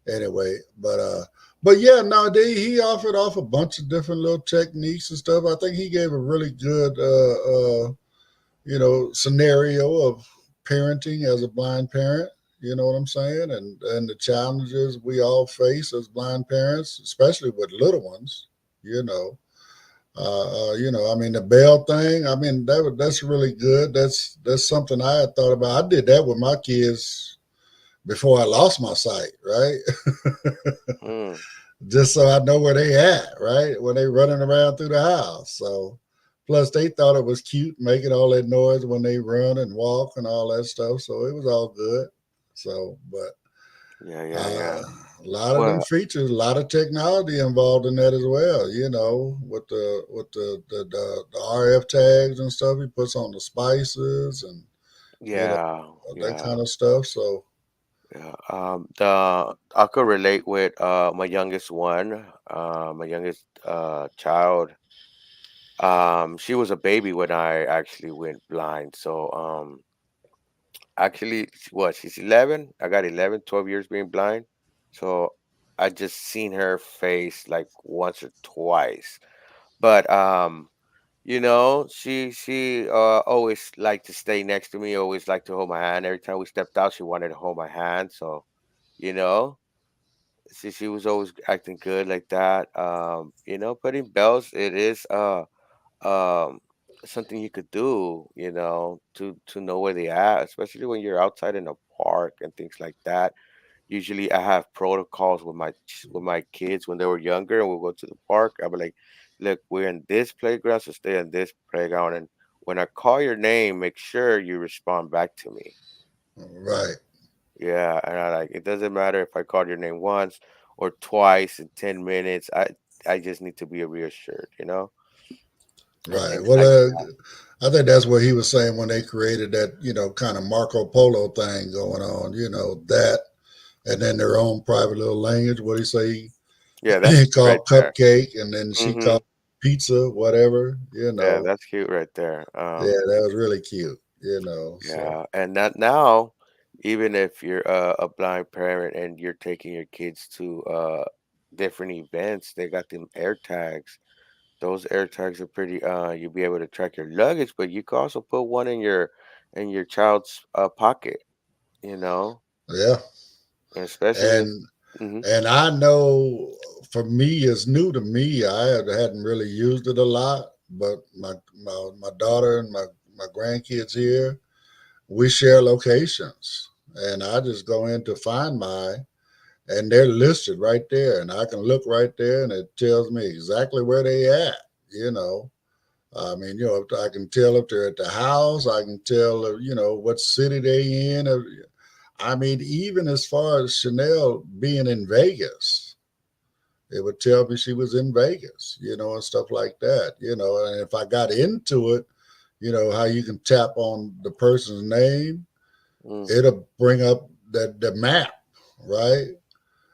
anyway, but yeah, no, he offered off a bunch of different little techniques and stuff. I think he gave a really good scenario of parenting as a blind parent. You know what I'm saying? And the challenges we all face as blind parents, especially with little ones. I mean, the bell thing. I mean, that's really good. That's something I had thought about. I did that with my kids before I lost my sight, right? Just so I know where they at, right? When they running around through the house. So, plus they thought it was cute, making all that noise when they run and walk and all that stuff. So it was all good. So, but yeah. A lot of them features, a lot of technology involved in that as well. With the RF tags and stuff he puts on the spices and that kind of stuff. So I could relate with my youngest one, my youngest child. She was a baby when I actually went blind. So actually, she's 11. I got 11, 12 years being blind. So I just seen her face like once or twice. But she always liked to stay next to me, always liked to hold my hand. Every time we stepped out, she wanted to hold my hand. So, you know, she was always acting good like that. Putting bells, it is um something you could do, to know where they at, especially when you're outside in a park and things like that. Usually I have protocols with my kids when they were younger, and we'll go to the park. I'll be like, look, we're in this playground, so stay in this playground, and when I call your name, make sure you respond back to me. right. Yeah, and it doesn't matter if I called your name once or twice in 10 minutes. I just need to be reassured, and Right. things like Well, I think that's what he was saying when they created that, kind of Marco Polo thing going on, that, and then their own private little language. What he say? Yeah, He that's right called there. cupcake, and then she Hmm. called pizza, whatever, Yeah, that's cute right there. Yeah, that was really cute, so. Yeah, and that now, even if you're a blind parent and you're taking your kids to different events. They got them air tags. Those air tags are pretty. You'll be able to track your luggage, but you can also put one in your child's pocket. You know, Yeah. especially if. And Hmm. and I know for me, it's new to me. Hadn't really used it a lot, but my daughter and my grandkids here, we share locations, and I just go in to find mine, and they're listed right there, and I can look right there, and it tells me exactly where they at. You know, I mean, I can tell if they're at the house. I can tell, what city they in. I mean, even as far as Chanel being in Vegas, it would tell me she was in Vegas, and stuff like that, And if I got into it, how you can tap on the person's name, Mm, it'll bring up the map, right?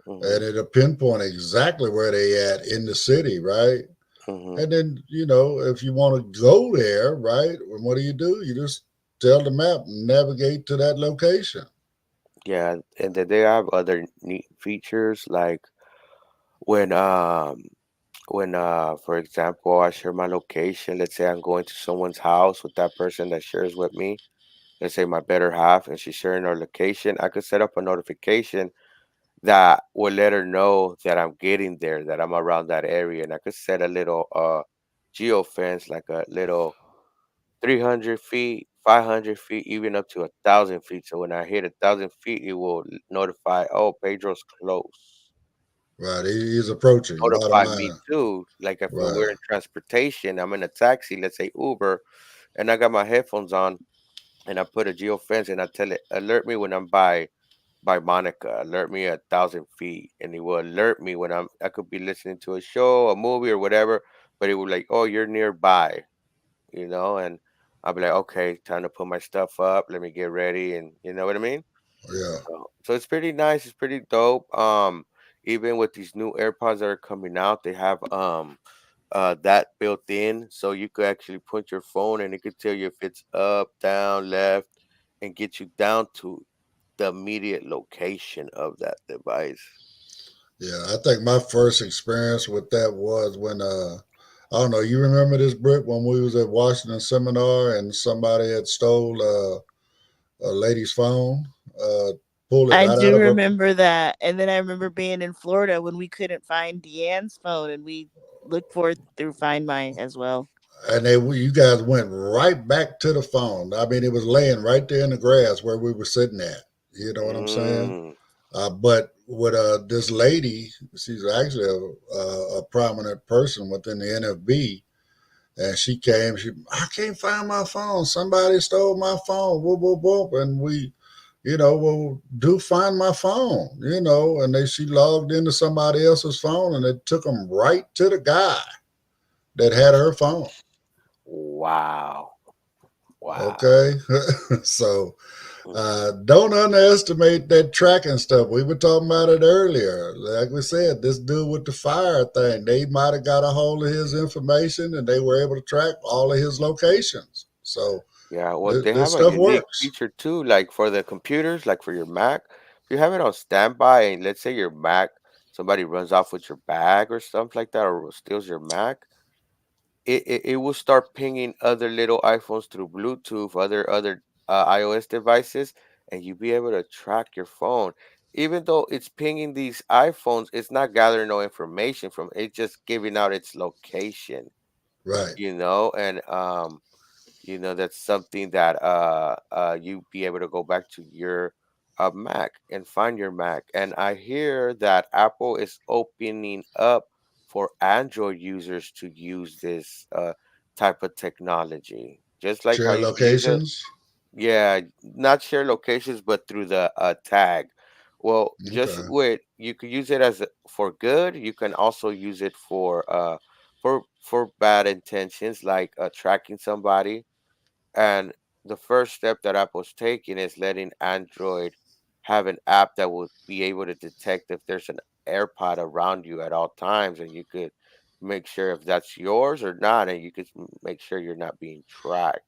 hmm. And it'll pinpoint exactly where they at in the city, right? Hmm. And then, if you want to go there, right, what do? You just tell the map, navigate to that location. Yeah, and then they have other neat features like when for example, I share my location. Let's say I'm going to someone's house with that person that shares with me. Let's say my better half, and she's sharing our location. I could set up a notification that will let her know that I'm getting there, that I'm around that area, and I could set a little geo fence, like a little 300 feet, 500 feet, even up to 1,000 feet. So when I hit 1,000 feet, it will notify, oh, Pedro's close. Right. He's approaching, bottom Notify me line. too. Like if we're Right. in transportation, I'm in a taxi, let's say Uber, and I got my headphones on and I put a geo fence and I tell it, alert me when I'm by Monica, alert me 1,000 feet, and it will alert me when I could be listening to a show, a movie, or whatever, but it will like, oh, you're nearby, and I'll be like, okay, time to put my stuff up. Let me get ready, and you know what I mean. Yeah. So it's pretty nice. It's pretty dope. Even with these new AirPods that are coming out, they have that built in, so you could actually put your phone and it could tell you if it's up, down, left, and get you down to the immediate location of that device. Yeah. I think my first experience with that was when I don't know, you remember this, Britt, when we was at Washington seminar and somebody had stole a lady's phone, uh, pulled it I right out do of her. remember that. And then I remember being in Florida when we couldn't find Deanne's phone and we looked for it through Find My as well. And you guys went right back to the phone. I mean, it was laying right there in the grass where we were sitting at. You know what I'm saying? Mm. But with this lady, she's actually a prominent person within the NFB, and she came. I can't find my phone. Somebody stole my phone. Whoop whoop whoop. And we, well, do find my phone. And she logged into somebody else's phone, and it took them right to the guy that had her phone. Wow. Wow. Okay, so Mhm. don't underestimate that tracking stuff. We were talking about it earlier. Like we said, this dude with the fire thing, they might have got a hold of his information and they were able to track all of his locations. So Yeah, well, they this have a stuff unique works. feature too, like for the computers, like for your Mac. If you have it on standby, and let's say your Mac, somebody runs off with your bag or something like that, or steals your Mac, it will start pinging other little iPhones through Bluetooth, other iOS devices, and you'll be able to track your phone. Even though it's pinging these iPhones, it's not gathering no information from it, it's just giving out its location, Right. and that's something that you be able to go back to your Mac and find your Mac. And I hear that Apple is opening up for Android users to use this type of technology, just like how Share you can use it. locations. Yeah, not share locations, but through the tag. Well, just Okay. with you could use it for good. You can also use it for bad intentions, like tracking somebody. And the first step that Apple's taking is letting Android have an app that will be able to detect if there's an AirPod around you at all times, and you could make sure if that's yours or not, and you could make sure you're not being tracked.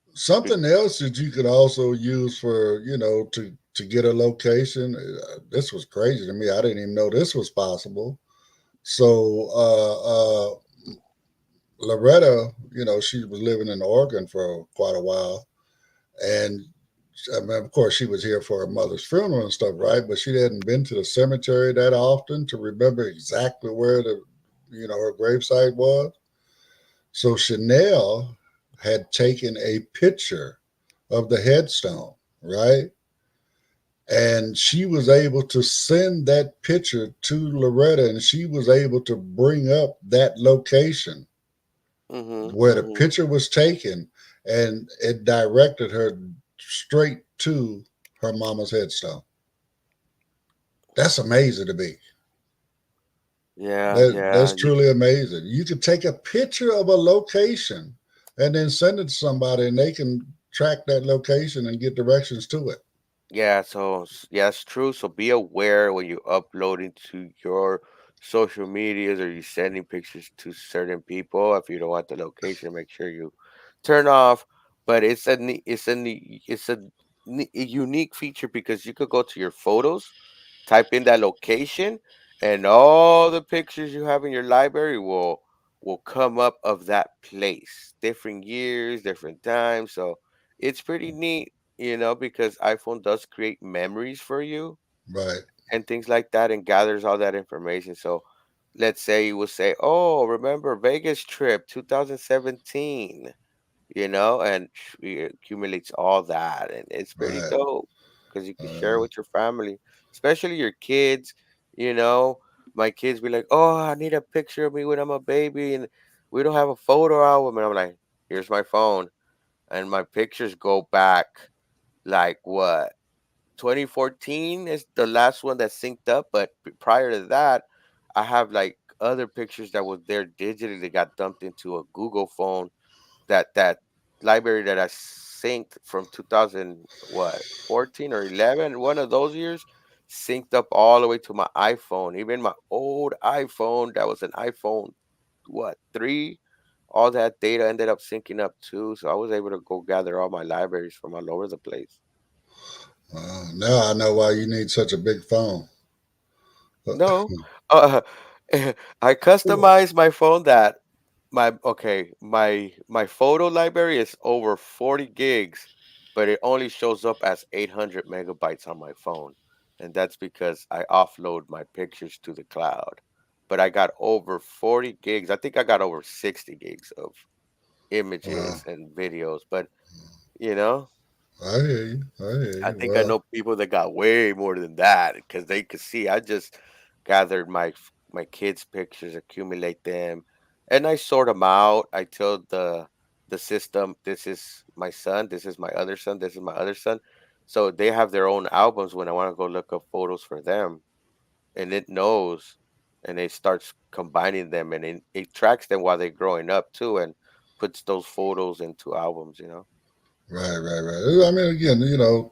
Be- Something else that you could also use for, to get a location. This was crazy to me. I didn't even know this was possible. So Loretta, she was living in Oregon for quite a while, and I mean, of course, she was here for her mother's funeral and stuff, right? But she hadn't been to the cemetery that often to remember exactly where her gravesite was. So Chanel had taken a picture of the headstone, right? And she was able to send that picture to Loretta, and she was able to bring up that location where the picture was taken, and it directed her straight to her mama's headstone. That's amazing to me. That's truly amazing. You could take a picture of a location and then send it to somebody, and they can track that location and get directions to it. Yeah, so it's true. So be aware when you upload into your social medias or you're sending pictures to certain people. If you don't want the location, make sure you turn off. But it's a unique feature because you could go to your photos, type in that location, and all the pictures you have in your library will come up of that place, different years, different times. So it's pretty neat, because iPhone does create memories for you Right. and things like that and gathers all that information. So let's say you will say, "Oh, remember Vegas trip 2017," and it accumulates all that. And it's pretty Right. dope because you can share it with your family, especially your kids. You know, my kids be like, "Oh, I need a picture of me when I'm a baby, and we don't have a photo album." And I'm like, "Here's my phone." And my pictures go back like what 2014 is the last one that synced up, but prior to that, I have like other pictures that was there digitally that got dumped into a Google phone. That library that I synced from 2000 what 14 or 11, one of those years, synced up all the way to my iPhone. Even my old iPhone, that was an iPhone what 3, all that data ended up syncing up too. So I was able to go gather all my libraries from all over the place. Now I know why you need such a big phone. No, uh, I customized my phone that my photo library is over 40 gigs, but it only shows up as 800 megabytes on my phone, and that's because I offload my pictures to the cloud. But I got over 40 gigs. I think I got over 60 gigs of Wow. images and videos. But you know, I hear you. I hear I you. think I Well, know people that got way more than that because they could see. I just gathered my kids' pictures, accumulate them, and I sort them out. I tell the system, this is my son, this is my other son, this is my other son. So they have their own albums when I want to go look up photos for them, and it knows, and it starts combining them, and it tracks them while they're growing up too, and puts those photos into albums. right. I mean, again,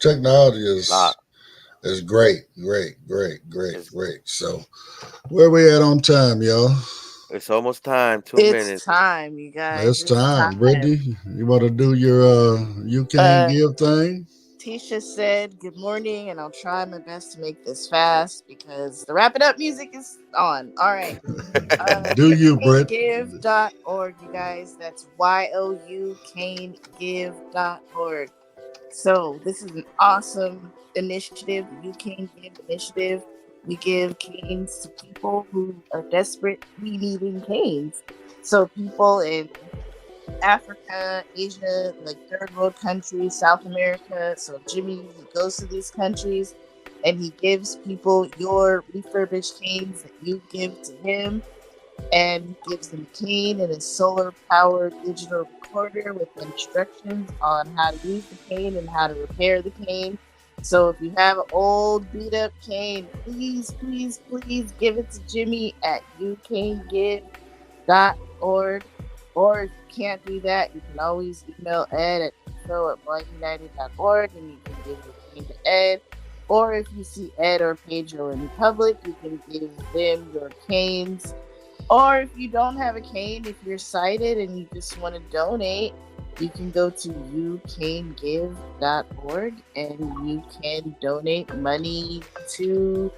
technology Lot is great, great. is So, where we at on time, y'all? It's almost time. 2 It's minutes. time, you guys. It's It's time. time. Brittany, you want to do your you can Uh, give thing? Tisha said good morning, and I'll try my best to make this fast because the wrap it up music is on. All right. Do you, Britt? YouCanGive.org, you guys. That's YouCanGive.org. So this is an awesome initiative, the You Can Give initiative. We give canes to people who are desperately needing canes. So people in Africa, Asia, like third world countries, South America. So Jimmy, he goes to these countries and he gives people your refurbished canes that you give to him, and gives them a cane and a solar powered digital recorder with instructions on how to use the cane and how to repair the cane. So if you have an old beat up cane, please give it to Jimmy at youcangive.org. Or if you can't do that, you can always email Ed at info@blindunited.org and you can give the cane to Ed. Or if you see Ed or Pedro in public, you can give them your canes. Or if you don't have a cane, if you're sighted and you just want to donate, you can go to youcangive.org and you can donate money to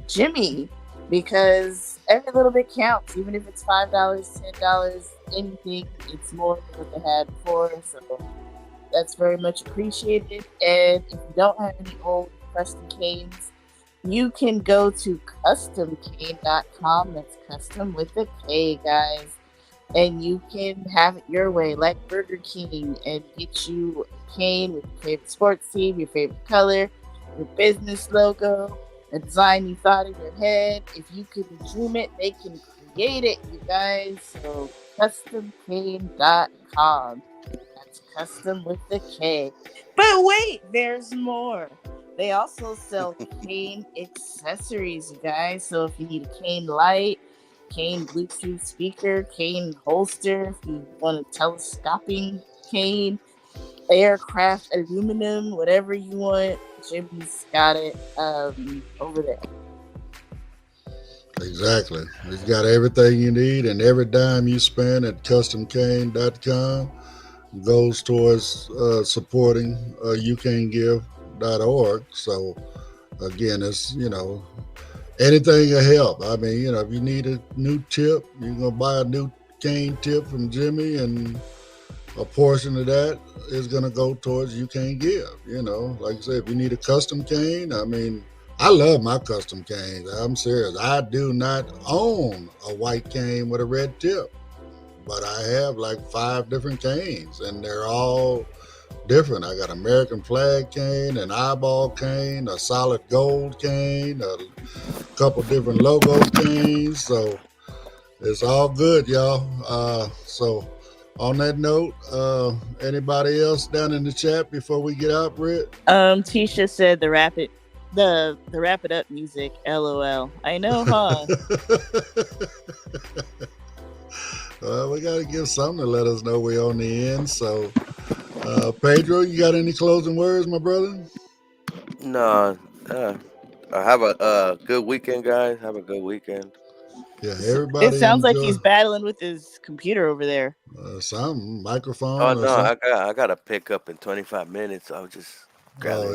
Jimmy. because every little bit counts, even if it's $5, $10, anything. It's more than what they had before, so that's very much appreciated. And if you don't have any old Preston canes, you can go to customcane.com. That's custom with a K, guys. And you can have it your way, like Burger King, and get you a cane with your favorite sports team, your favorite color, your business logo, a design you thought in your head. If you can dream it, they can create it, you guys. So customcane.com. That's custom with the K. But wait, there's more. They also sell cane accessories, you guys. So if you need a cane light, cane Bluetooth speaker, cane holster, if you want a telescoping cane, aircraft aluminum, whatever you want, Jimmy's got it over there. Exactly. He's got everything you need, and every dime you spend at customcane.com goes towards supporting youcangive.org. So again, it's, anything will help. I mean, if you need a new tip, you're going to buy a new cane tip from Jimmy, and a portion of that is going to go towards You Can't Give. Like I said, if you need a custom cane, I mean, I love my custom canes. I'm serious. I do not own a white cane with a red tip, but I have like 5 different canes, and they're all different. I got American flag cane, an eyeball cane, a solid gold cane, a couple different logo canes. So it's all good, y'all. So on that note, anybody else down in the chat before we get out, Britt? Tisha said the wrap it up music, LOL. I know, huh? Well, we got to give something to let us know we're on the end. So, Pedro, you got any closing words, my brother? No. Have a good weekend, guys. Have a good weekend. Yeah, everybody. It sounds like he's battling with his computer over there. Some microphone. Oh no, I got to pick up in 25 minutes. I was just.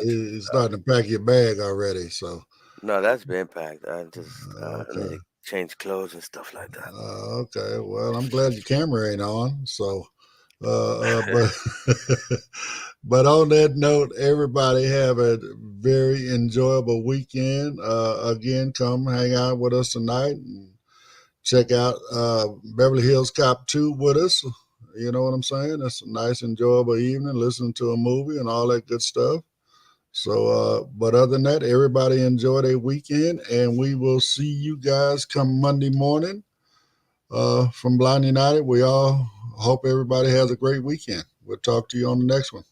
He's starting to pack your bag already. So. No, that's been packed. I just change clothes and stuff like that. Okay. Well, I'm glad your camera ain't on. So, but on that note, everybody have a very enjoyable weekend. Again, come hang out with us tonight and check out Beverly Hills Cop 2 with us. You know what I'm saying? It's a nice, enjoyable evening, listening to a movie and all that good stuff. So, but other than that, everybody enjoy their weekend, and we will see you guys come Monday morning from Blind United. We all hope everybody has a great weekend. We'll talk to you on the next one.